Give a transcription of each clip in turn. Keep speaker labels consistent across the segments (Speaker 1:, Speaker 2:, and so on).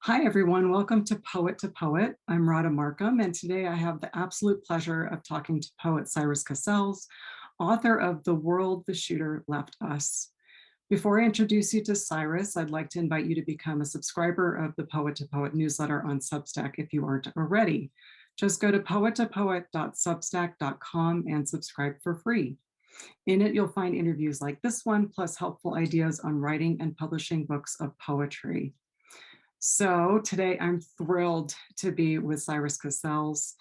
Speaker 1: Hi, everyone. Welcome to Poet. I'm Radha Marcum, and today I have the absolute pleasure of talking to poet Cyrus Cassells, author of The World the Shooter Left Us. Before I introduce you to Cyrus, I'd like to invite you to become a subscriber of the Poet to Poet newsletter on Substack if you aren't already. Just go to poettopoet.substack.com and subscribe for free. In it, you'll find interviews like this one, plus helpful ideas on writing and publishing books of poetry. So today I'm thrilled to be with Cyrus Cassells.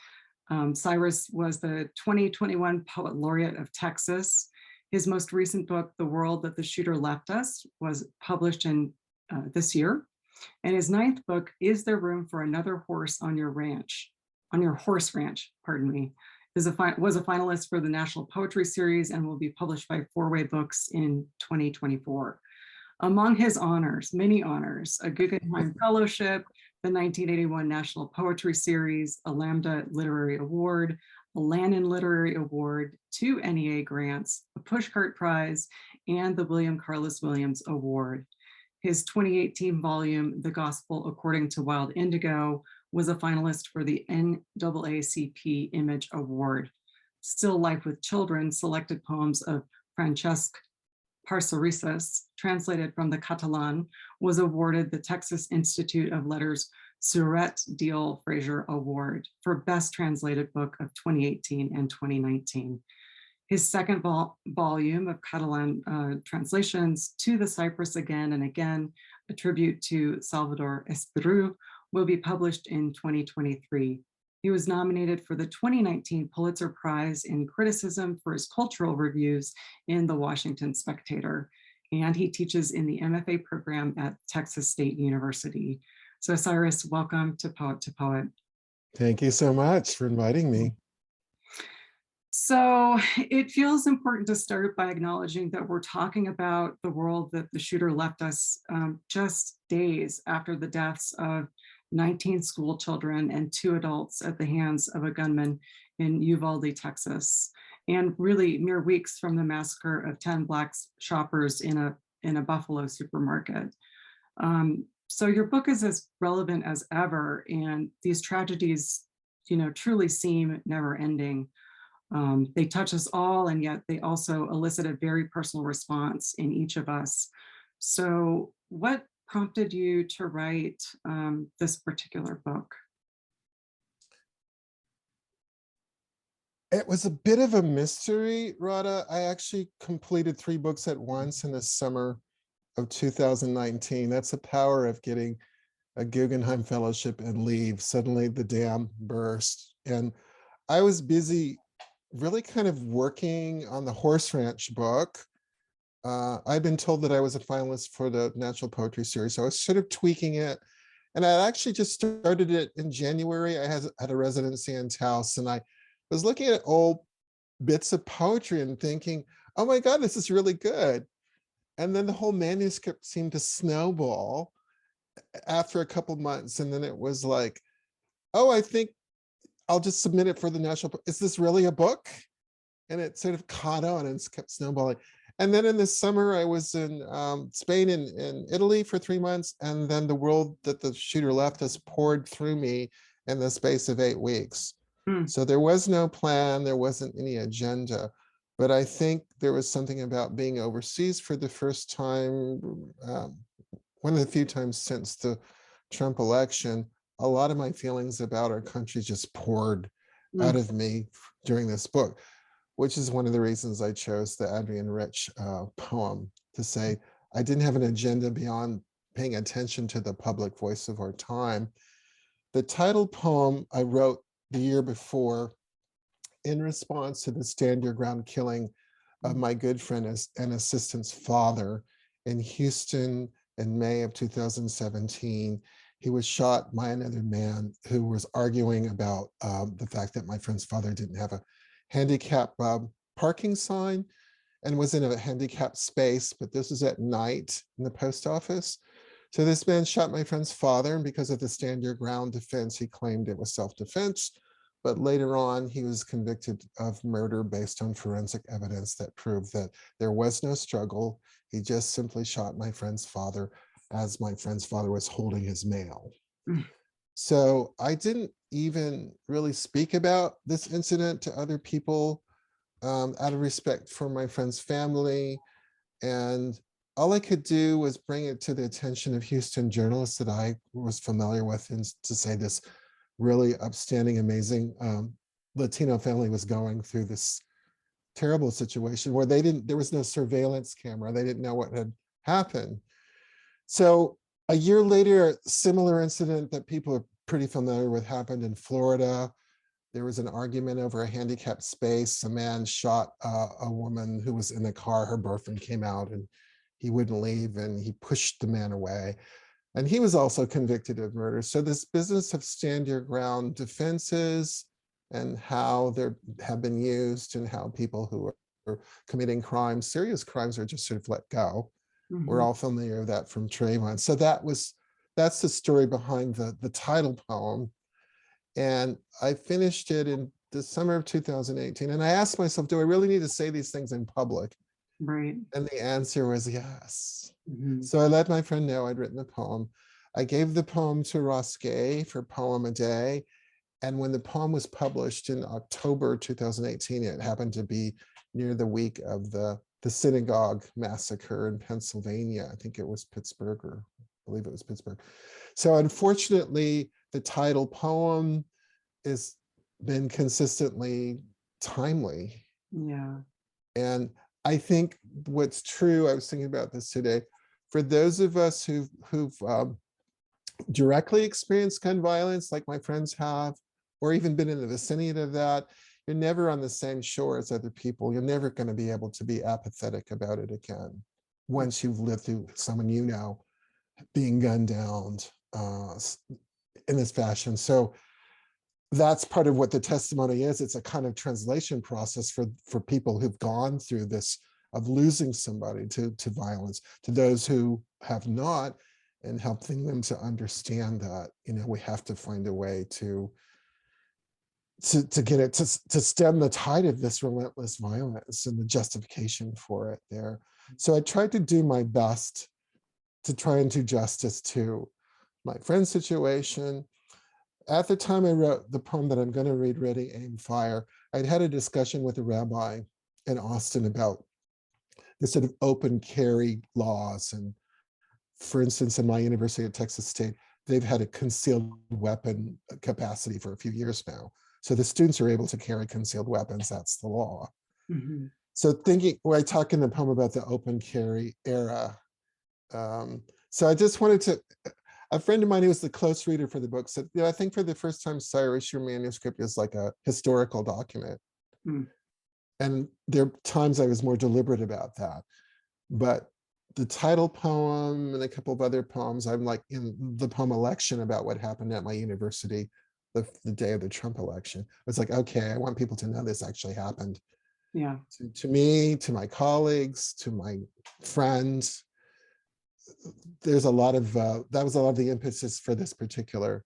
Speaker 1: Cyrus was the 2021 Poet Laureate of Texas. His most recent book, The World That the Shooter Left Us, was published in this year. And his ninth book, Is There Room for Another Horse on Your Ranch? On Your Horse Ranch, pardon me, was a finalist for the National Poetry Series and will be published by Four-Way Books in 2024. Among his honors, many honors, a Guggenheim Fellowship, the 1981 National Poetry Series, a Lambda Literary Award, a Lannan Literary Award, 2 NEA grants, a Pushcart Prize, and the William Carlos Williams Award. His 2018 volume, The Gospel According to Wild Indigo, was a finalist for the NAACP Image Award. Still Life with Children, selected poems of Francesc Parcerisas, translated from the Catalan, was awarded the Texas Institute of Letters Surette Deal Fraser Award for Best Translated Book of 2018 and 2019. His second volume of Catalan translations, To the Cypress Again and Again, a tribute to Salvador Espriu, will be published in 2023. He was nominated for the 2019 Pulitzer Prize in Criticism for his cultural reviews in the Washington Spectator, and he teaches in the MFA program at Texas State University. So Cyrus, welcome to Poet to Poet.
Speaker 2: Thank you so much for inviting me.
Speaker 1: So it feels important to start by acknowledging that we're talking about the world that the shooter left us just days after the deaths of 19 school children and 2 adults at the hands of a gunman in Uvalde, Texas, and really mere weeks from the massacre of 10 Black shoppers in a Buffalo supermarket. So your book is as relevant as ever, and these tragedies, truly seem never ending. They touch us all, and yet they also elicit a very personal response in each of us. So what prompted you to write this particular book?
Speaker 2: It was a bit of a mystery, Radha. I actually completed 3 books at once in the summer of 2019. That's the power of getting a Guggenheim Fellowship and leave. Suddenly the dam burst. And I was busy really kind of working on the Horse Ranch book. I'd been told that I was a finalist for the National Poetry Series, so I was sort of tweaking it. And I actually just started it in January. I had a residency in Taos, and I was looking at old bits of poetry and thinking, oh my God, this is really good. And then the whole manuscript seemed to snowball after a couple months. And then it was like, oh, I think I'll just submit it for the National. Is this really a book? And it sort of caught on and kept snowballing. And then in the summer, I was in Spain and Italy for 3 months. And then The World That the Shooter Left Us poured through me in the space of 8 weeks. So there was no plan. There wasn't any agenda. But I think there was something about being overseas for the first time, one of the few times since the Trump election. A lot of my feelings about our country just poured out of me during this book, which is one of the reasons I chose the Adrienne Rich poem to say I didn't have an agenda beyond paying attention to the public voice of our time. The title poem I wrote the year before in response to the Stand Your Ground killing of my good friend and assistant's father in Houston in May of 2017. He was shot by another man who was arguing about the fact that my friend's father didn't have a handicap parking sign and was in a handicapped space, but this was at night in the post office. So this man shot my friend's father, and because of the Stand Your Ground defense, he claimed it was self-defense. But later on, he was convicted of murder based on forensic evidence that proved that there was no struggle. He just simply shot my friend's father as my friend's father was holding his mail.
Speaker 1: Mm.
Speaker 2: So I didn't even really speak about this incident to other people out of respect for my friend's family. And all I could do was bring it to the attention of Houston journalists that I was familiar with, and to say this really upstanding, amazing Latino family was going through this terrible situation where there was no surveillance camera. They didn't know what had happened. So a year later, a similar incident that people are pretty familiar with happened in Florida. There was an argument over a handicapped space. A man shot a woman who was in the car. Her boyfriend came out and he wouldn't leave, and he pushed the man away. And he was also convicted of murder. So this business of stand your ground defenses and how they have been used, and how people who are committing crimes, serious crimes, are just sort of let go. We're all familiar with that from Trayvon. So that's the story behind the title poem. And I finished it in the summer of 2018. And I asked myself, do I really need to say these things in public?
Speaker 1: Right.
Speaker 2: And the answer was yes.
Speaker 1: Mm-hmm.
Speaker 2: So I let my friend know I'd written the poem. I gave the poem to Ross Gay for Poem a Day. And when the poem was published in October 2018, it happened to be near the week of the synagogue massacre in Pennsylvania. I think it was Pittsburgh, or I believe it was Pittsburgh. So unfortunately, the title poem has been consistently timely.
Speaker 1: Yeah.
Speaker 2: And I think what's true, I was thinking about this today, for those of us who've directly experienced gun violence, like my friends have, or even been in the vicinity of that, you're never on the same shore as other people. You're never going to be able to be apathetic about it again once you've lived through someone you know being gunned down in this fashion. So that's part of what the testimony is. It's a kind of translation process for people who've gone through this, of losing somebody to violence, to those who have not, and helping them to understand that, we have to find a way to get it to stem the tide of this relentless violence and the justification for it there. So I tried to do my best to try and do justice to my friend's situation. At the time I wrote the poem that I'm going to read, Ready, Aim, Fire, I'd had a discussion with a rabbi in Austin about the sort of open carry laws. And for instance, in my university at Texas State, they've had a concealed weapon capacity for a few years now. So the students are able to carry concealed weapons. That's the law.
Speaker 1: Mm-hmm.
Speaker 2: So I talk in the poem about the open carry era. So I just wanted to, a friend of mine who was the close reader for the book said, I think for the first time, Cyrus, your manuscript is like a historical document.
Speaker 1: Mm.
Speaker 2: And there are times I was more deliberate about that. But the title poem and a couple of other poems, I'm like in the poem Election, about what happened at my university the day of the Trump election. It's like, okay, I want people to know this actually happened.
Speaker 1: Yeah.
Speaker 2: To me, to my colleagues, to my friends. There's a lot of, that was a lot of the emphasis for this particular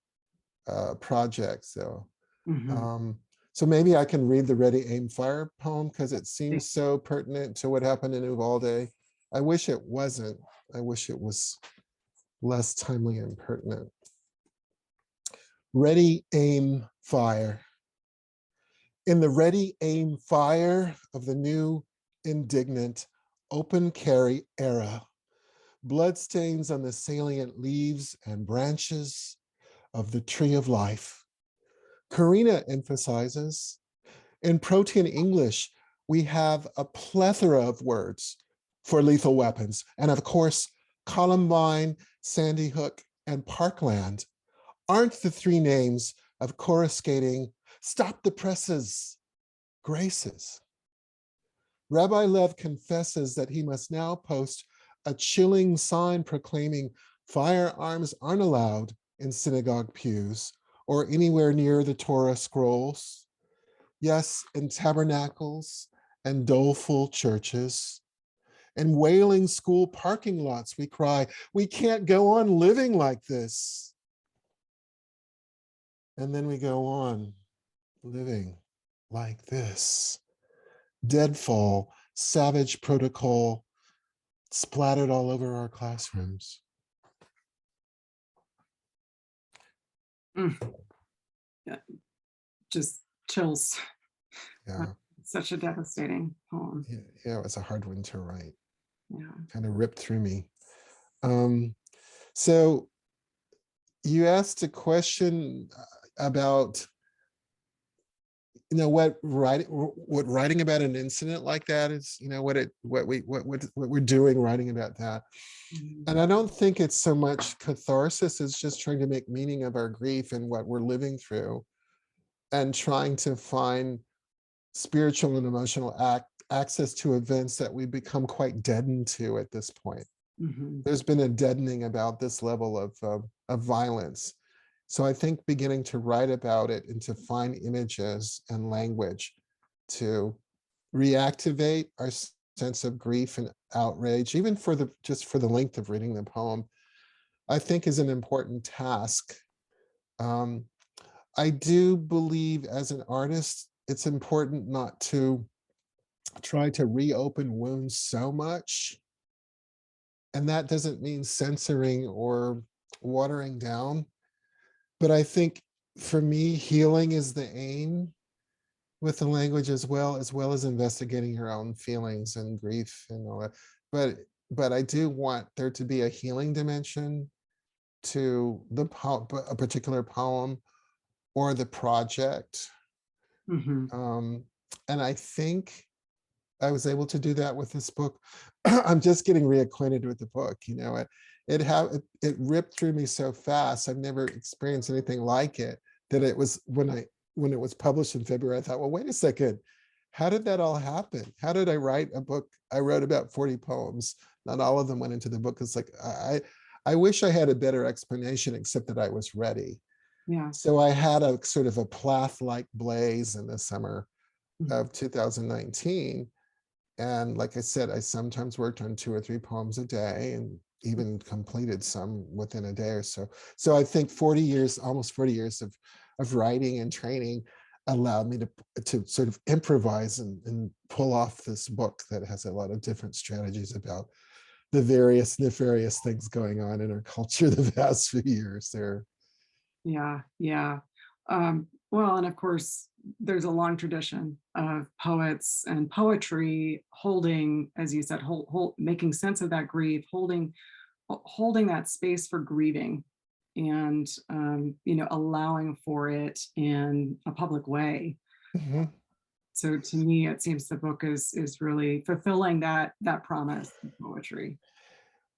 Speaker 2: project. So,
Speaker 1: Mm-hmm.
Speaker 2: so maybe I can read the Ready, Aim, Fire poem because it seems so pertinent to what happened in Uvalde. I wish it wasn't. I wish it was less timely and pertinent. Ready, Aim, Fire. In the ready, aim, fire of the new, indignant, open carry era, bloodstains on the salient leaves and branches of the tree of life. Karina emphasizes, in protein English, we have a plethora of words for lethal weapons. And of course, Columbine, Sandy Hook, and Parkland aren't the three names of coruscating, stop the presses, graces. Rabbi Lev confesses that he must now post a chilling sign proclaiming firearms aren't allowed in synagogue pews or anywhere near the Torah scrolls. Yes, in tabernacles and doleful churches. In wailing school parking lots, we cry, we can't go on living like this. And then we go on living like this. Deadfall, savage protocol, splattered all over our classrooms.
Speaker 1: Mm, yeah, just chills. Uh,
Speaker 2: Yeah,
Speaker 1: Such a devastating poem.
Speaker 2: yeah, yeah, it was a hard one to write.
Speaker 1: Yeah.
Speaker 2: Kind of ripped through me. Um, so you asked a question about, what writing about an incident like that is, what we're doing writing about that.
Speaker 1: Mhm.
Speaker 2: And I don't think it's so much catharsis as just trying to make meaning of our grief and what we're living through, and trying to find spiritual and emotional access to events that we become quite deadened to at this point.
Speaker 1: Mhm.
Speaker 2: There's been a deadening about this level of violence. So I think beginning to write about it and to find images and language to reactivate our sense of grief and outrage, even for the just for the length of reading the poem, I think is an important task. Um, I do believe as an artist, it's important not to try to reopen wounds so much. And that doesn't mean censoring or watering down. But I think for me, healing is the aim with the language, as well as investigating your own feelings and grief and all that. But I do want there to be a healing dimension to a particular poem or the project.
Speaker 1: Mhm.
Speaker 2: Um, and I think I was able to do that with this book. I'm just getting reacquainted with the book. It ripped through me so fast. I've never experienced anything like it. That it was when it was published in February, I thought, well, wait a second, how did that all happen? How did I write a book? I wrote about 40 poems. Not all of them went into the book. It's like I wish I had a better explanation, except that I was ready.
Speaker 1: Yeah.
Speaker 2: So I had a sort of a Plath-like blaze in the summer
Speaker 1: Mhm.
Speaker 2: of 2019. And like I said, I sometimes worked on 2 or 3 poems a day and even completed some within a day or so. So I think 40 years, almost 40 years of writing and training allowed me to sort of improvise and pull off this book that has a lot of different strategies about the various nefarious things going on in our culture the past few years there.
Speaker 1: Yeah. Yeah. Well, and of course, there's a long tradition of poets and poetry holding, as you said, making sense of that grief, holding that space for grieving, and allowing for it in a public way.
Speaker 2: Mhm.
Speaker 1: So to me, it seems the book is really fulfilling that promise of poetry.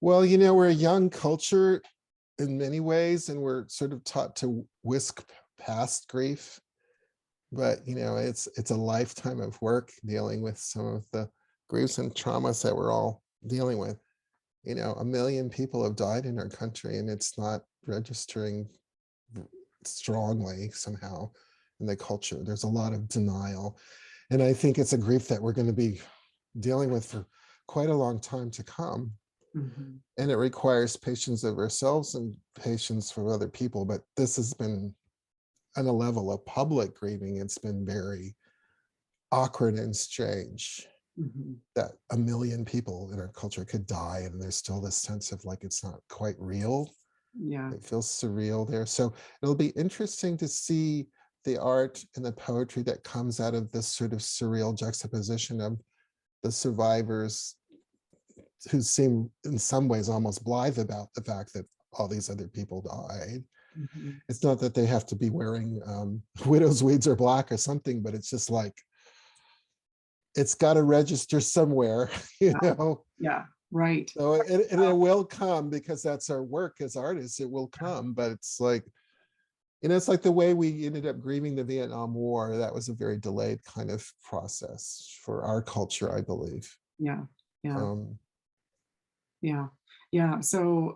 Speaker 2: Well, we're a young culture in many ways, and we're sort of taught to whisk past grief. But it's a lifetime of work dealing with some of the griefs and traumas that we're all dealing with. 1 million people have died in our country, and it's not registering strongly somehow in the culture. There's a lot of denial, and I think it's a grief that we're going to be dealing with for quite a long time to come.
Speaker 1: Mhm.
Speaker 2: And it requires patience of ourselves and patience from other people. But this has been, on a level of public grieving, it's been very awkward and strange
Speaker 1: Mhm.
Speaker 2: that 1 million people in our culture could die, and there's still this sense of like it's not quite real.
Speaker 1: Yeah.
Speaker 2: It feels surreal there. So it'll be interesting to see the art and the poetry that comes out of this sort of surreal juxtaposition of the survivors who seem in some ways almost blithe about the fact that all these other people died.
Speaker 1: Mhm.
Speaker 2: It's not that they have to be wearing widow's weeds or black or something, but it's just like it's got to register somewhere, you
Speaker 1: Yeah.
Speaker 2: know.
Speaker 1: Yeah. Right.
Speaker 2: So it will come, because that's our work as artists. It will
Speaker 1: Yeah.
Speaker 2: come, but it's like, it's like the way we ended up grieving the Vietnam War. That was a very delayed kind of process for our culture, I believe.
Speaker 1: Yeah. Yeah.
Speaker 2: Um,
Speaker 1: Yeah. Yeah. So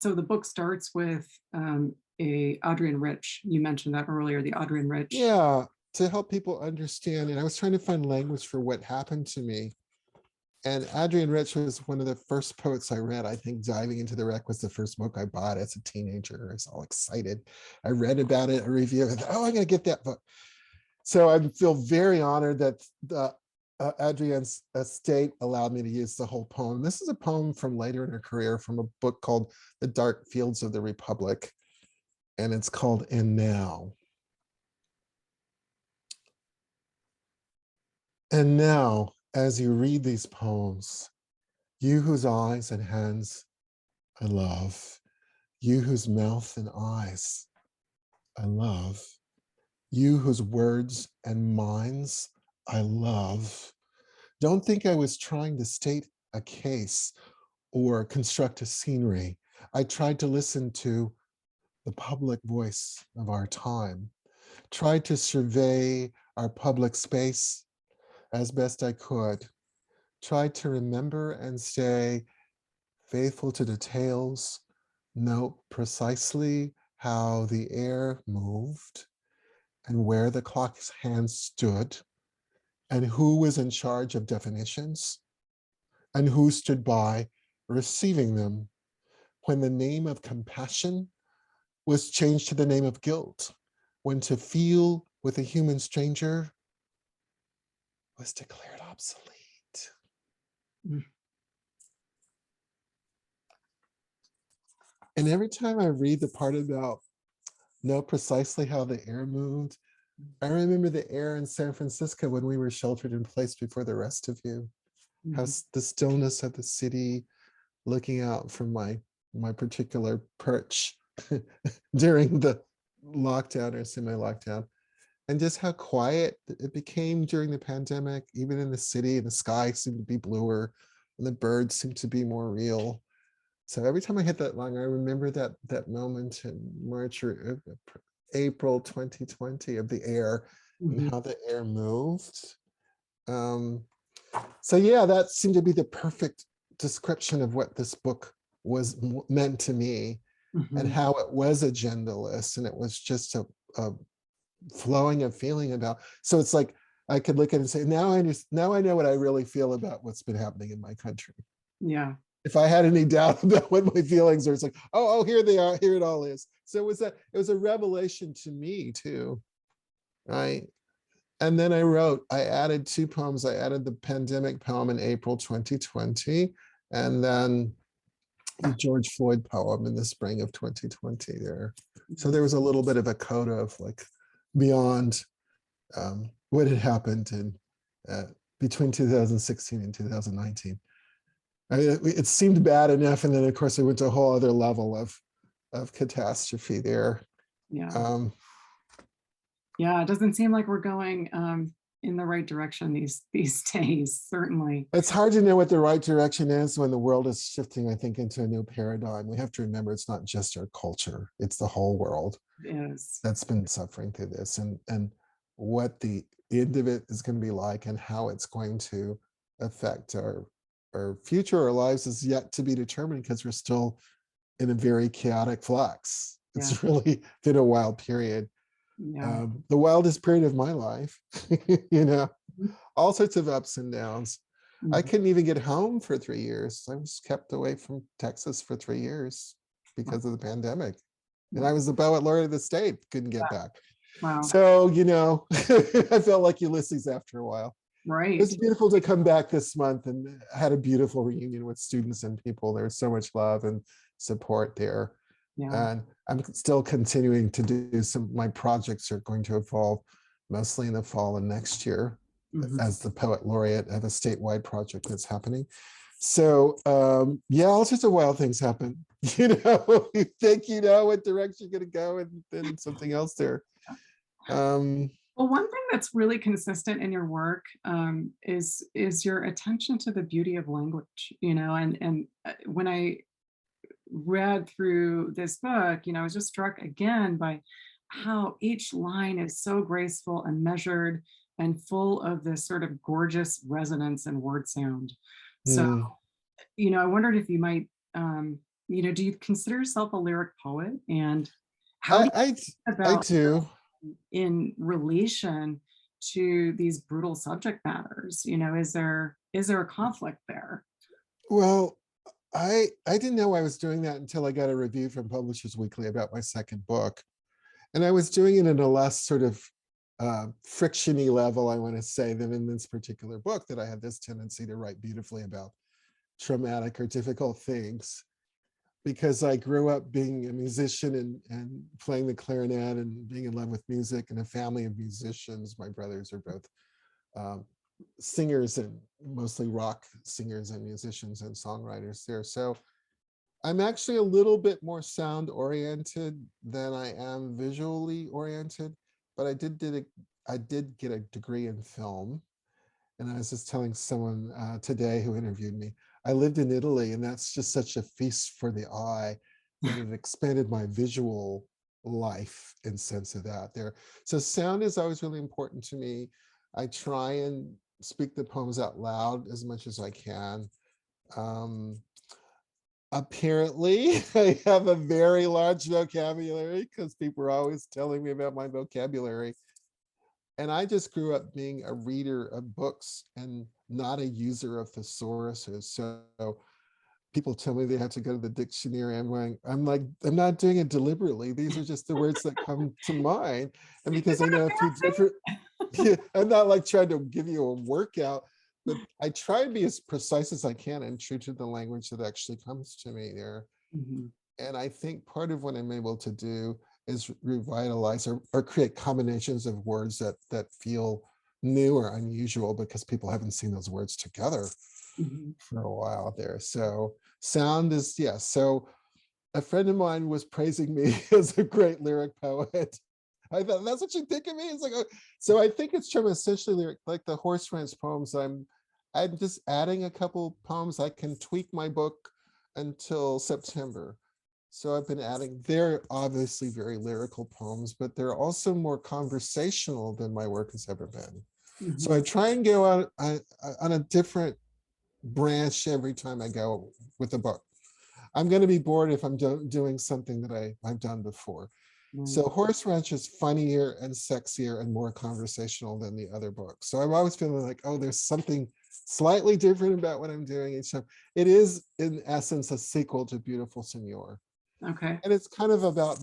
Speaker 1: the book starts with a Adrienne Rich. You mentioned that earlier, the Adrienne Rich.
Speaker 2: yeah, to help people understand. And I was trying to find language for what happened to me. And Adrienne Rich was one of the first poets I read. I think Diving into the Wreck was the first book I bought as a teenager. I was all excited. I read about it, a review. I thought, oh, I'm going to get that book. So I feel very honored that the Adrienne's estate allowed me to use the whole poem. This is a poem from later in her career, from a book called The Dark Fields of the Republic. and it's called And Now. And now, as you read these poems, you whose eyes and hands I love, you whose mouth and eyes I love, you whose words and minds I love, don't think I was trying to state a case or construct a scenery. I tried to listen to the public voice of our time, tried to survey our public space as best I could, tried to remember and stay faithful to details, note precisely how the air moved and where the clock's hands stood and who was in charge of definitions and who stood by receiving them when the name of compassion was changed to the name of guilt, when to feel with a human stranger was declared obsolete.
Speaker 1: Mm.
Speaker 2: And every time I read the part about know precisely how the air moved, I remember the air in San Francisco when we were sheltered in place before the rest of you. How the stillness of the city, looking out from my particular perch during the lockdown or semi-lockdown, and just how quiet it became during the pandemic, even in the city. The sky seemed to be bluer and the birds seemed to be more real. So every time I hit that line, I remember that moment in March or April 2020 of the air and how the air moved. So yeah, that seemed to be the perfect description of what this book was meant to me, and how it was agendaless, and it was just a flowing of feeling about. So it's like I could look at it and say, now I know what I really feel about what's been happening in my country.
Speaker 1: Yeah.
Speaker 2: If I had any doubt about what my feelings are, it's like, oh, here they are, here it all is. So it was a revelation to me too, right? And then I added 2 poems. I added the pandemic poem in April 2020, and then the George Floyd poem in the spring of 2020 there. So there was a little bit of a coda of like beyond what had happened in between 2016 and 2019. It seemed bad enough, and then of course it went to a whole other level of catastrophe there.
Speaker 1: Yeah. Yeah, it doesn't seem like we're going in the right direction these days, certainly.
Speaker 2: It's hard to know what the right direction is when the world is shifting, I think, into a new paradigm. We have to remember it's not just our culture, it's the whole world that's been suffering through this, and what the end of it is going to be like and how it's going to affect our future, our lives is yet to be determined, because we're still in a very chaotic flux. It's really been a wild period. The wildest period of my life, you know, all sorts of ups and downs. I couldn't even get home for 3 years. I was kept away from Texas for 3 years because of the pandemic. And I was the poet laureate of the state, couldn't get back.
Speaker 1: Wow.
Speaker 2: So, you know, I felt like Ulysses after a while.
Speaker 1: Right.
Speaker 2: It was beautiful to come back this month, and had a beautiful reunion with students and people. There was so much love and support there. And I'm still continuing to do my projects are going to evolve mostly in the fall and next year as the poet laureate. I have a statewide project that's happening. So yeah, all sorts of wild things happen. You know, you think you know what direction you're going to go, and then something else there.
Speaker 1: Well, one thing that's really consistent in your work is your attention to the beauty of language, you know, and when I read through this book, you know, I was just struck again by how each line is so graceful and measured and full of this sort of gorgeous resonance and word sound. So, you know, I wondered if you might, you know, do you consider yourself a lyric poet, and how do you think about
Speaker 2: I do
Speaker 1: in relation to these brutal subject matters? You know, is there a conflict there?
Speaker 2: Well, I didn't know I was doing that until I got a review from Publishers Weekly about my second book. And I was doing it in a less sort of friction-y level, I want to say, than in this particular book, that I had this tendency to write beautifully about traumatic or difficult things. because I grew up being a musician and playing the clarinet and being in love with music and a family of musicians. My brothers are both um, singers and mostly rock singers and musicians and songwriters there. So I'm actually a little bit more sound oriented than I am visually oriented, but I did get a degree in film. And I was just telling someone today who interviewed me, I lived in Italy, and that's just such a feast for the eye that it expanded my visual life and sense of that there. So sound is always really important to me. I try and speak the poems out loud as much as I can. Um, Apparently, I have a very large vocabulary because people are always telling me about my vocabulary. And I just grew up being a reader of books and not a user of thesauruses. So people tell me they have to go to the dictionary. I'm like, I'm not doing it deliberately. These are just the words that come to mind. And because I know a few different, I'm not like trying to give you a workout, but I try to be as precise as I can and true to the language that actually comes to me there.
Speaker 1: Mhm.
Speaker 2: And I think part of what I'm able to do is revitalize or create combinations of words that feel new or unusual because people haven't seen those words together
Speaker 1: Mhm.
Speaker 2: for a while there. So sound is, yes. Yeah, so a friend of mine was praising me as a great lyric poet. I thought, that's what you think of me? It's like, oh. So I think it's from essentially lyric, like the horse ranch poems. I'm just adding a couple poems. I can tweak my book until September. So I've been adding, they're obviously very lyrical poems, but they're also more conversational than my work has ever been. So I
Speaker 1: Mhm.
Speaker 2: try and go out on a different branch every time I go with a book. I'm going to be bored if I'm doing something that I've done before.
Speaker 1: Right.
Speaker 2: So Horse Ranch is funnier and sexier and more conversational than the other books. So I'm always feeling like, oh, there's something slightly different about what I'm doing each time. It is, in essence, a sequel to Beautiful Senor.
Speaker 1: Okay.
Speaker 2: And it's kind of about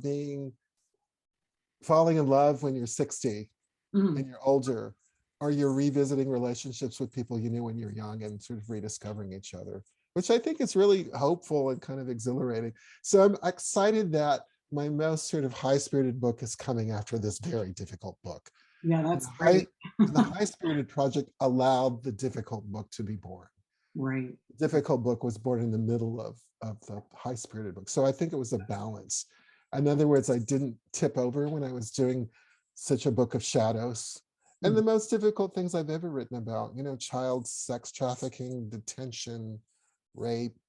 Speaker 2: falling in love when you're 60 and
Speaker 1: Mhm.
Speaker 2: you're older, or you're revisiting relationships with people you knew when you're young and sort of rediscovering each other, which I think is really hopeful and kind of exhilarating. So I'm excited that my most sort of high-spirited book is coming after this very difficult book.
Speaker 1: Yeah,
Speaker 2: And
Speaker 1: that's great.
Speaker 2: the high-spirited project allowed the difficult book to be born.
Speaker 1: Right.
Speaker 2: The difficult book was born in the middle of the high-spirited book. So I think it was a balance. In other words, I didn't tip over when I was doing such a book of shadows. And
Speaker 1: Mhm.
Speaker 2: the most difficult things I've ever written about, child sex trafficking, detention, rape,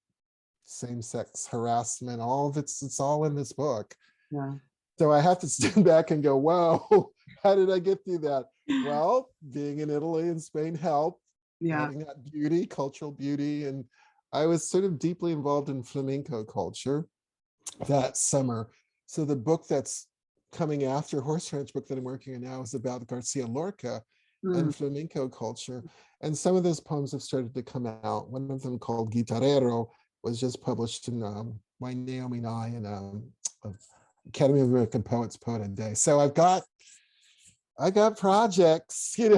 Speaker 2: same-sex harassment, all of it's all in this book.
Speaker 1: Yeah.
Speaker 2: So I have to stand back and go, whoa, how did I get through that? Well, being in Italy and Spain helped,
Speaker 1: Yeah.
Speaker 2: having that beauty, cultural beauty. And I was sort of deeply involved in flamenco culture that summer. So the book that's coming after Horse Ranch book that I'm working on now is about Garcia Lorca
Speaker 1: Mm.
Speaker 2: and flamenco culture. And some of those poems have started to come out. One of them called Guitarrero was just published in My Naomi Nye and Academy of American Poets Poet a Day. So I got projects,
Speaker 1: So,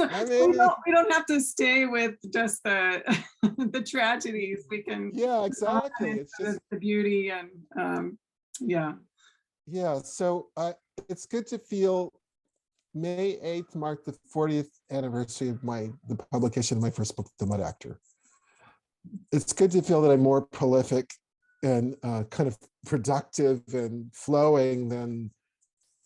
Speaker 2: I
Speaker 1: we
Speaker 2: mean,
Speaker 1: don't have to stay with just the the tragedies. We can
Speaker 2: yeah,
Speaker 1: move on
Speaker 2: exactly.
Speaker 1: into
Speaker 2: It's just,
Speaker 1: the beauty and yeah.
Speaker 2: yeah. So it's good to feel May 8th marked the 40th anniversary of the publication of my first book, The Mud Actor. It's good to feel that I'm more prolific and kind of productive and flowing than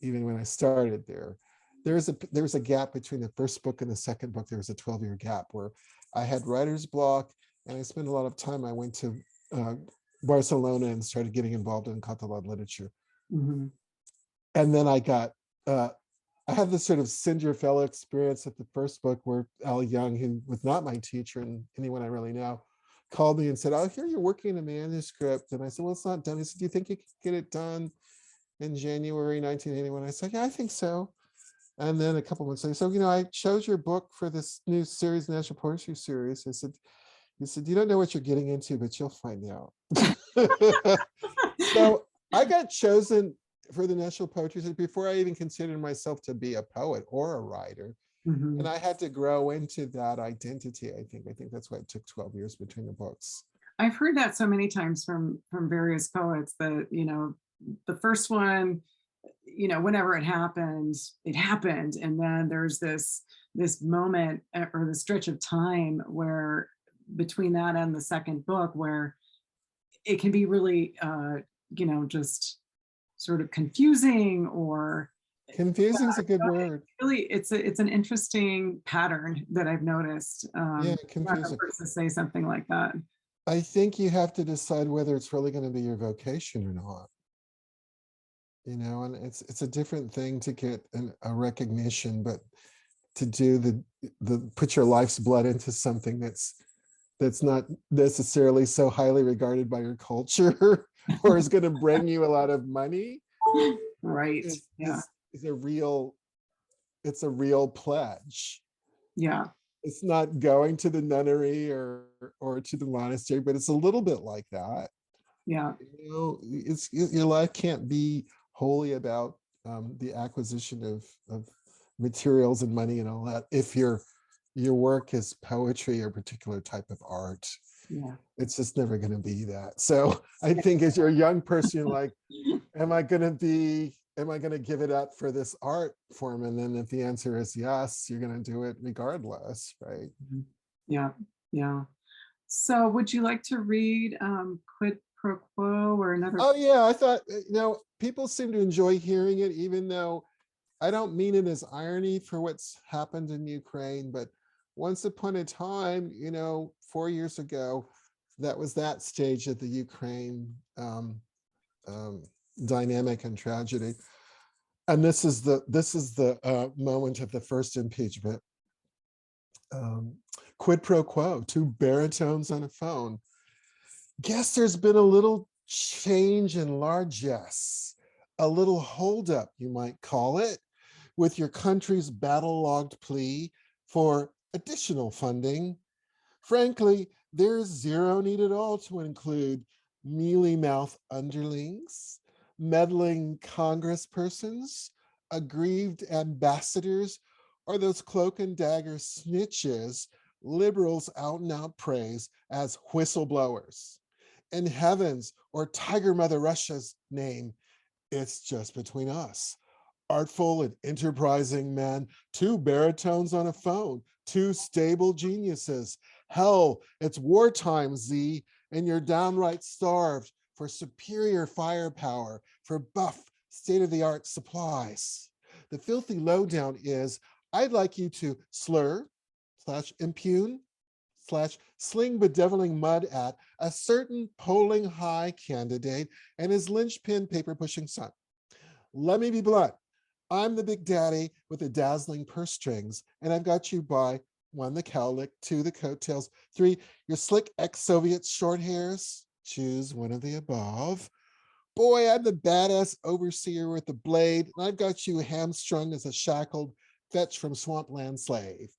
Speaker 2: even when I started there. There was a gap between the first book and the second book. There was a 12-year gap where I had writer's block and I spent a lot of time. I went to uh, Barcelona and started getting involved in Catalan literature.
Speaker 1: Mhm.
Speaker 2: And then I had this sort of Cinder Fellow experience at the first book where Al Young, who was not my teacher and anyone I really know, called me and said, "I hear you're working in a manuscript." And I said, "Well, it's not done." He said, "Do you think you could get it done in January 1981?" I said, "Yeah, I think so." And then a couple months later, so, I chose your book for this new series, National Poetry Series. He said, "You don't know what you're getting into, but you'll find out." So I got chosen for the National Poetry Series before I even considered myself to be a poet or a writer. And
Speaker 1: Mhm.
Speaker 2: I had to grow into that identity, I think. I think that's why it took 12 years between the books.
Speaker 1: I've heard that so many times from various poets that, the first one, whenever it happened. And then there's this moment or the stretch of time where between that and the second book where it can be really just sort of confusing or
Speaker 2: Confusing is a good word.
Speaker 1: really it's an interesting pattern that I've noticed.
Speaker 2: Yeah,
Speaker 1: Not the
Speaker 2: confusing.
Speaker 1: first to say something like that.
Speaker 2: I think you have to decide whether it's really going to be your vocation or not. And it's a different thing to get a recognition, but to do the put your life's blood into something that's not necessarily so highly regarded by your culture or is going to bring you a lot of money
Speaker 1: Right.
Speaker 2: is
Speaker 1: Yeah.
Speaker 2: is a real it's a real pledge.
Speaker 1: Yeah.
Speaker 2: It's not going to the nunnery or to the monastery, but it's a little bit like that.
Speaker 1: Yeah.
Speaker 2: It's your life can't be wholly about the acquisition of materials and money and all that if your work is poetry or a particular type of art.
Speaker 1: Yeah.
Speaker 2: It's just never going to be that. So I think as you're a young person, you're like, am I going to give it up for this art form? And then if the answer is yes, you're going to do it regardless, right?
Speaker 1: Mhm. Yeah. Yeah. So would you like to read Quid Pro Quo or another?
Speaker 2: Oh yeah, I thought, people seem to enjoy hearing it, even though I don't mean it as irony for what's happened in Ukraine, but once upon a time, 4 years ago, that was that stage of the Ukraine um, dynamic and tragedy. And this is the moment of the first impeachment. Quid pro quo, two baritones on a phone. Guess there's been a little change in largesse, a little holdup, you might call it, with your country's battle-logged plea for additional funding. Frankly, there's zero need at all to include mealy-mouthed underlings, meddling congresspersons, aggrieved ambassadors, or those cloak and dagger snitches liberals out and out praise as whistleblowers. In heaven's or Tiger Mother Russia's name, it's just between us. Artful and enterprising men, two baritones on a phone, two stable geniuses. Hell, it's wartime, Z, and you're downright starved for superior firepower, for buff, state-of-the-art supplies. The filthy lowdown is, I'd like you to slur / impugn / sling bedeviling mud at a certain polling high candidate and his linchpin paper pushing son. Let me be blunt. I'm the big daddy with the dazzling purse strings, and I've got you by 1, the cowlick, 2, the coattails, 3, your slick ex-Soviet short hairs. Choose one of the above. Boy, I'm the badass overseer with the blade, and I've got you hamstrung as a shackled fetch from swampland slave.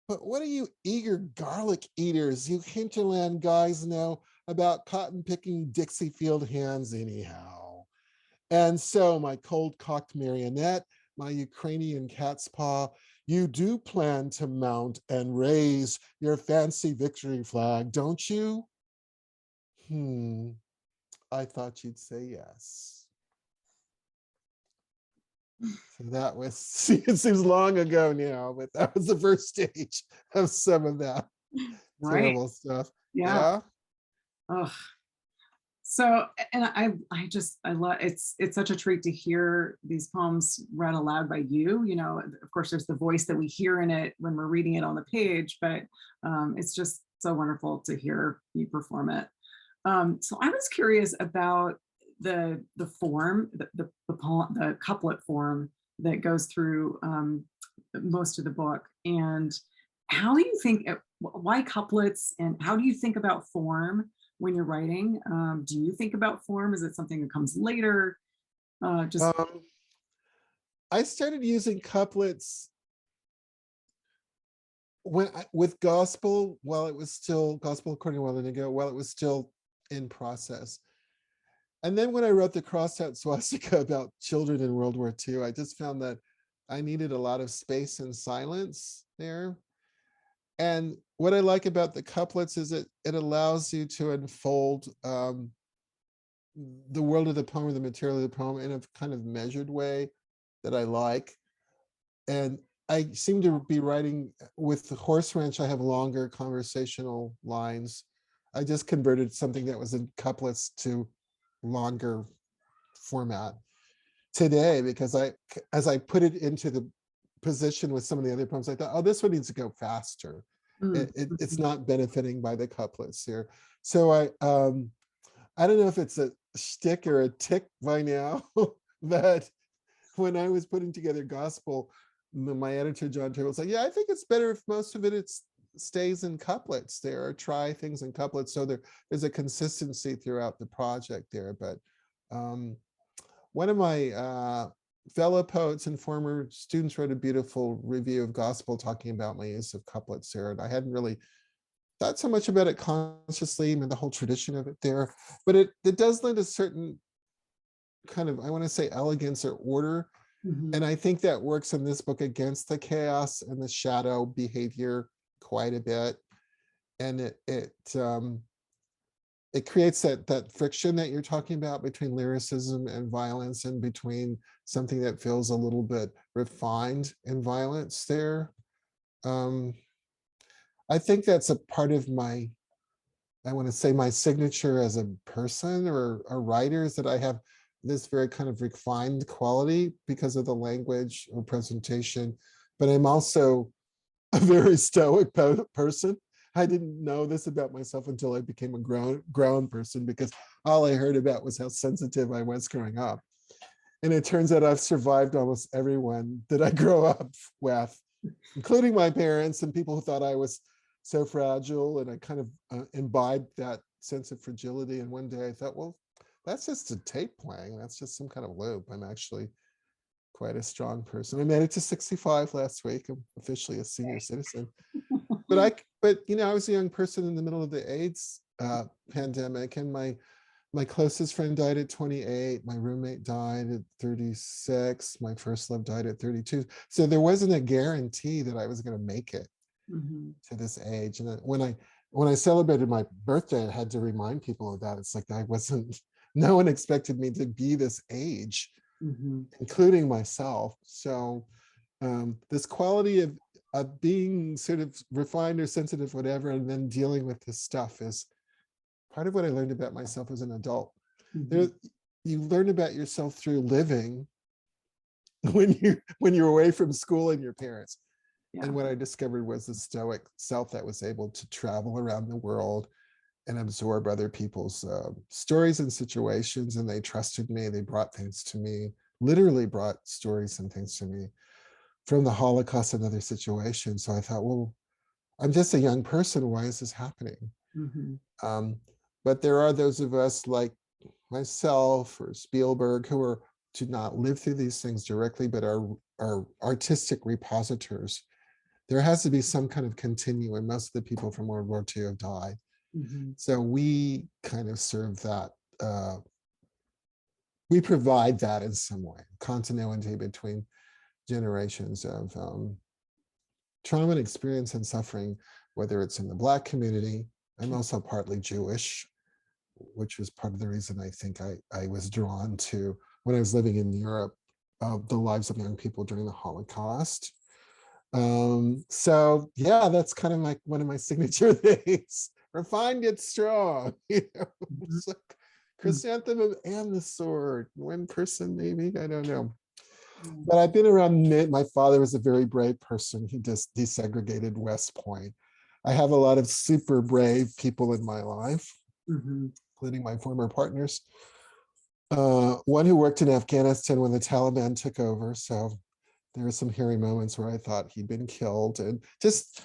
Speaker 2: But what do you eager garlic eaters, you hinterland guys know about cotton-picking Dixie field hands anyhow? And so, my cold-cocked marionette, my Ukrainian cat's paw, you do plan to mount and raise your fancy victory flag, don't you? I thought you'd say yes. So that was, it seems long ago now, but that was the first stage of some of that
Speaker 1: Right.
Speaker 2: terrible stuff.
Speaker 1: Yeah.
Speaker 2: Yeah.
Speaker 1: Ugh. So, and I love it's such a treat to hear these poems read aloud by you. Of course, there's the voice that we hear in it when we're reading it on the page, but it's just so wonderful to hear you perform it. So I was curious about the form, the couplet form that goes through most of the book, and how do you think why couplets, and how do you think about form when you're writing? Do you think about form? Is it something that comes later? Just
Speaker 2: I started using couplets with gospel while it was still gospel according to Walden while it was still in process. And then when I wrote the crossed-out swastika about children in World War II, I just found that I needed a lot of space and silence there. And what I like about the couplets is it allows you to unfold the world of the poem or the material of the poem in a kind of measured way that I like. And I seem to be writing with the Horse Ranch. I have longer conversational lines. I just converted something that was in couplets to longer format today because as I put it into the position with some of the other poems, I thought, oh, this one needs to go faster. It's not benefiting by the couplets here. So I don't know if it's a shtick or a tick by now, but when I was putting together gospel, my editor John Terrell was like, yeah, I think it's better if most of it stays in couplets there, or try things in couplets, so there's a consistency throughout the project there. But one of my fellow poets and former students wrote a beautiful review of gospel talking about my use of couplets there, and I hadn't really thought so much about it consciously, and the whole tradition of it there, but it does lend a certain kind of, I want to say, elegance or order. And I think that works in this book against the chaos and the shadow behavior quite a bit. And it creates that friction that you're talking about between lyricism and violence, and between something that feels a little bit refined and violence there. I think that's a part of my, I want to say, my signature as a person or a writer, is that I have this very kind of refined quality because of the language or presentation, but I'm also a very stoic person. I didn't know this about myself until I became a grown person, because all I heard about was how sensitive I was growing up. And it turns out I've survived almost everyone that I grew up with, including my parents and people who thought I was so fragile. And I kind of imbibed that sense of fragility. And one day I thought, well, that's just a tape playing. That's just some kind of loop. I'm actually quite a strong person. I made it to 65 last week. I'm officially a senior citizen. But I was a young person in the middle of the AIDS pandemic, and my closest friend died at 28. My roommate died at 36. My first love died at 32. So there wasn't a guarantee that I was going to make it to this age. And when I celebrated my birthday, I had to remind people of that. It's like no one expected me to be this age, including myself. So this quality of being sort of refined or sensitive, whatever, and then dealing with this stuff is part of what I learned about myself as an adult. You learn about yourself through living when you're away from school and your parents. Yeah. And what I discovered was the stoic self that was able to travel around the world and absorb other people's stories and situations. And they trusted me. They brought things to me, literally brought stories and things to me from the Holocaust and other situations. So I thought, well, I'm just a young person. Why is this happening? But there are those of us like myself or Spielberg who do not live through these things directly, but are artistic repositors. There has to be some kind of continuum. Most of the people from World War II have died. So we kind of serve that. We provide that in some way, continuity between generations of trauma and experience and suffering, whether it's in the Black community. I'm also partly Jewish, which was part of the reason I think I was drawn to, when I was living in Europe, the lives of young people during the Holocaust. So yeah, that's kind of one of my signature things. Refined yet strong. It's like chrysanthemum and the sword. One person, maybe, I don't know. But I've been around. My father was a very brave person. He just desegregated West Point. I have a lot of super brave people in my life, including my former partners. One who worked in Afghanistan when the Taliban took over. So there were some hairy moments where I thought he'd been killed, and just,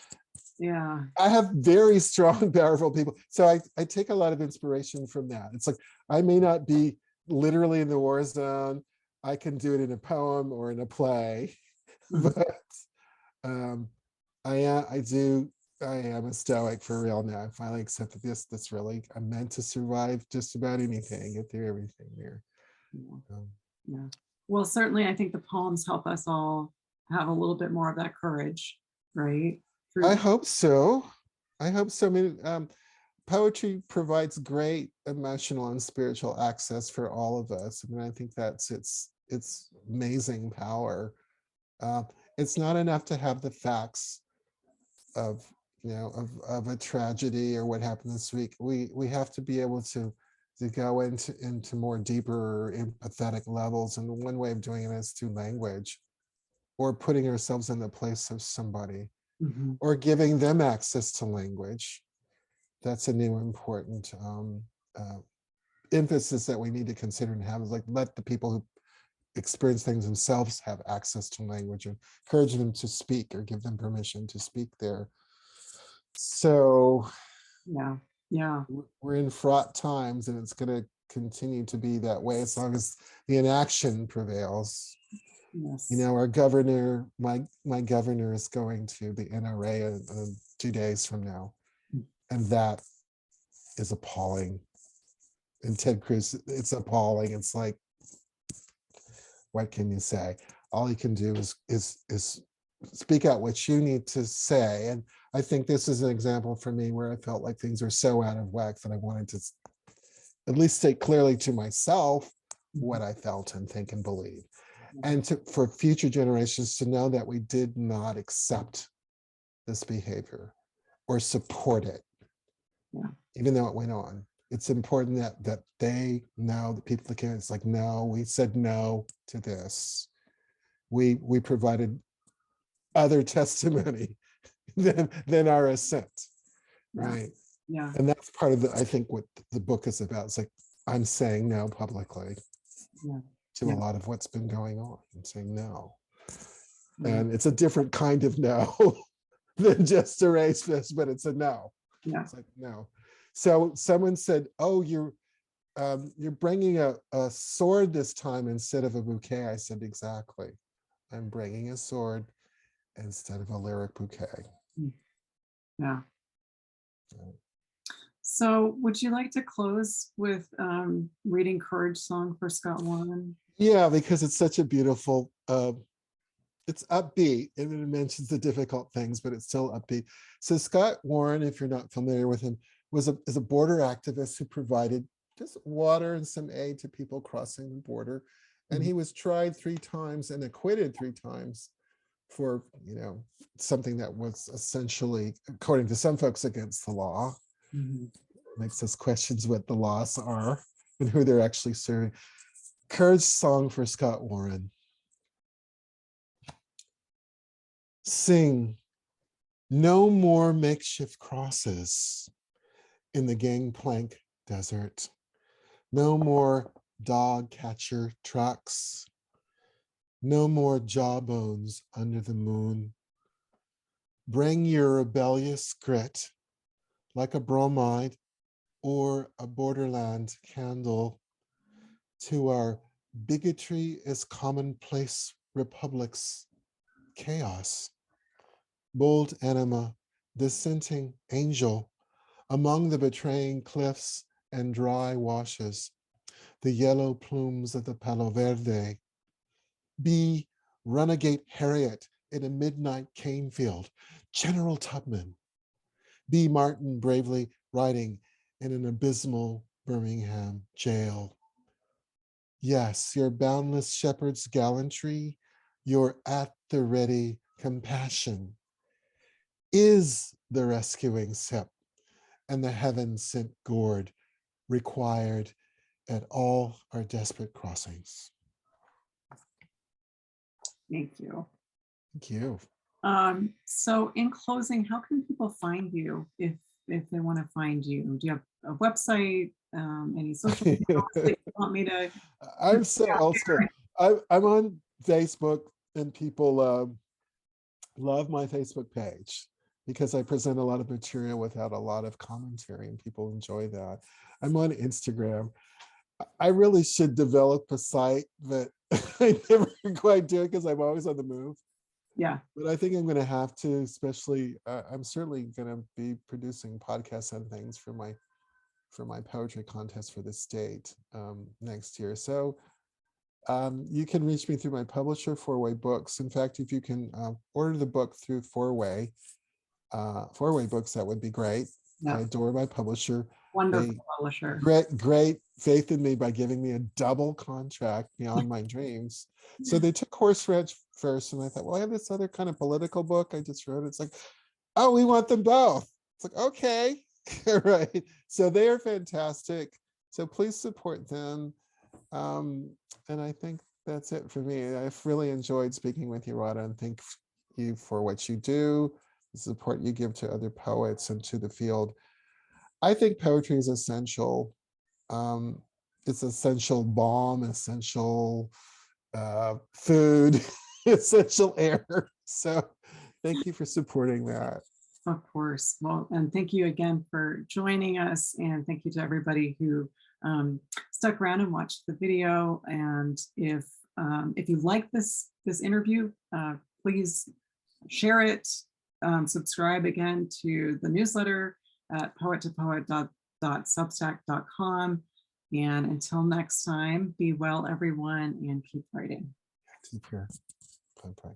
Speaker 2: yeah, I have very strong, powerful people. So I take a lot of inspiration from that. It's like, I may not be literally in the war zone. I can do it in a poem or in a play, but I am a stoic for real now. I finally accepted this really, I'm meant to survive just about anything, get through everything there.
Speaker 1: Yeah. Well, certainly I think the poems help us all have a little bit more of that courage, right?
Speaker 2: I
Speaker 1: through.
Speaker 2: hope so. I hope so. I mean, poetry provides great emotional and spiritual access for all of us. I mean, I think that's its amazing power. Uh, it's not enough to have the facts of of a tragedy or what happened this week. We have to be able to go into more deeper empathetic levels, and one way of doing it is through language, or putting ourselves in the place of somebody,
Speaker 1: Mhm.
Speaker 2: or giving them access to language. That's a new important uh, emphasis that we need to consider and have, is like, let the people who experience things themselves have access to language, and encourage them to speak or give them permission to speak there. So
Speaker 1: Yeah, yeah,
Speaker 2: we're in fraught times, and it's going to continue to be that way as long as the inaction prevails. You
Speaker 1: yes.
Speaker 2: know, our governor, my governor is going to the NRA in 2 days from now, and that is appalling. And Ted Cruz, it's appalling. It's like, what can you say? All you can do is speak out what you need to say. And I think this is an example for me where I felt like things are so out of whack that I wanted to at least state clearly to myself
Speaker 1: Mhm.
Speaker 2: what I felt and think and believe. And for future generations to know that we did not accept this behavior or support it,
Speaker 1: Yeah,
Speaker 2: even though it went on. It's important that they know, the people that can, it's like, no, we said no to this. We provided other testimony than our assent,
Speaker 1: yeah,
Speaker 2: right?
Speaker 1: yeah,
Speaker 2: And that's part of I think what the book is about. It's like, I'm saying no publicly
Speaker 1: yeah,
Speaker 2: to a
Speaker 1: yeah,
Speaker 2: lot of what's been going on. I'm saying no.
Speaker 1: yeah,
Speaker 2: And it's a different kind of no than just a race fist, but it's a no.
Speaker 1: yeah.
Speaker 2: It's like, no. So someone said, oh, you're bringing a sword this time instead of a bouquet. I said, exactly. I'm bringing a sword instead of a lyric bouquet.
Speaker 1: Mm, yeah. So would you like to close with reading Courage Song for Scott Warren?
Speaker 2: Yeah, because it's such a beautiful, it's upbeat, and it mentions the difficult things, but it's still upbeat. So Scott Warren, if you're not familiar with him, is a border activist who provided just water and some aid to people crossing the border. And
Speaker 1: Mhm.
Speaker 2: he was tried 3 times and acquitted 3 times for, something that was essentially, according to some folks, against the law.
Speaker 1: Mhm.
Speaker 2: Makes us questions what the laws are and who they're actually serving. Courage Song for Scott Warren. Sing no more makeshift crosses in the gangplank desert. No more dog catcher trucks. No more jawbones under the moon. Bring your rebellious grit like a bromide or a borderland candle to our bigotry is commonplace republics chaos. Bold anima, dissenting angel, among the betraying cliffs and dry washes, the yellow plumes of the Palo Verde. Be renegade Harriet in a midnight cane field, General Tubman. Be Martin bravely riding in an abysmal Birmingham jail. Yes, your boundless shepherd's gallantry, your at the ready compassion is the rescuing sip and the heaven sent gourd required at all our desperate crossings.
Speaker 1: Thank you.
Speaker 2: Thank you.
Speaker 1: So in closing, how can people find you if they want to find you? Do you have a website, any social media that you want me to
Speaker 2: I'm
Speaker 1: put
Speaker 2: so
Speaker 1: out
Speaker 2: old school.
Speaker 1: there?
Speaker 2: I'm on Facebook, and people love my Facebook page because I present a lot of material without a lot of commentary, and people enjoy that. I'm on Instagram. I really should develop a site, but I never quite do it because I'm always on the move.
Speaker 1: Yeah,
Speaker 2: But I think I'm going to have to, especially, I'm certainly going to be producing podcasts and things for my poetry contest for the state next year. So you can reach me through my publisher, 4-Way Books. In fact, if you can order the book through 4-Way, four-way books, that would be great. I
Speaker 1: Yeah,
Speaker 2: adore my publisher.
Speaker 1: wonderful
Speaker 2: They
Speaker 1: publisher.
Speaker 2: great faith in me by giving me a double contract beyond my dreams. So they took horseradish first, and I thought, well, I have this other kind of political book I just wrote. It's like, oh, we want them both. It's like, okay, right. So they are fantastic. So please support them. And I think that's it for me. I've really enjoyed speaking with you, Radha, and thank you for what you do, the support you give to other poets and to the field. I think poetry is essential. It's essential balm, essential food, essential air. So thank you for supporting that.
Speaker 1: Of course. Well, and thank you again for joining us. And thank you to everybody who stuck around and watched the video. And if you like this interview, please share it, subscribe again to the newsletter at poet2poet.substack.com. And until next time, be well, everyone, and keep writing.
Speaker 2: Take care. Bye-bye.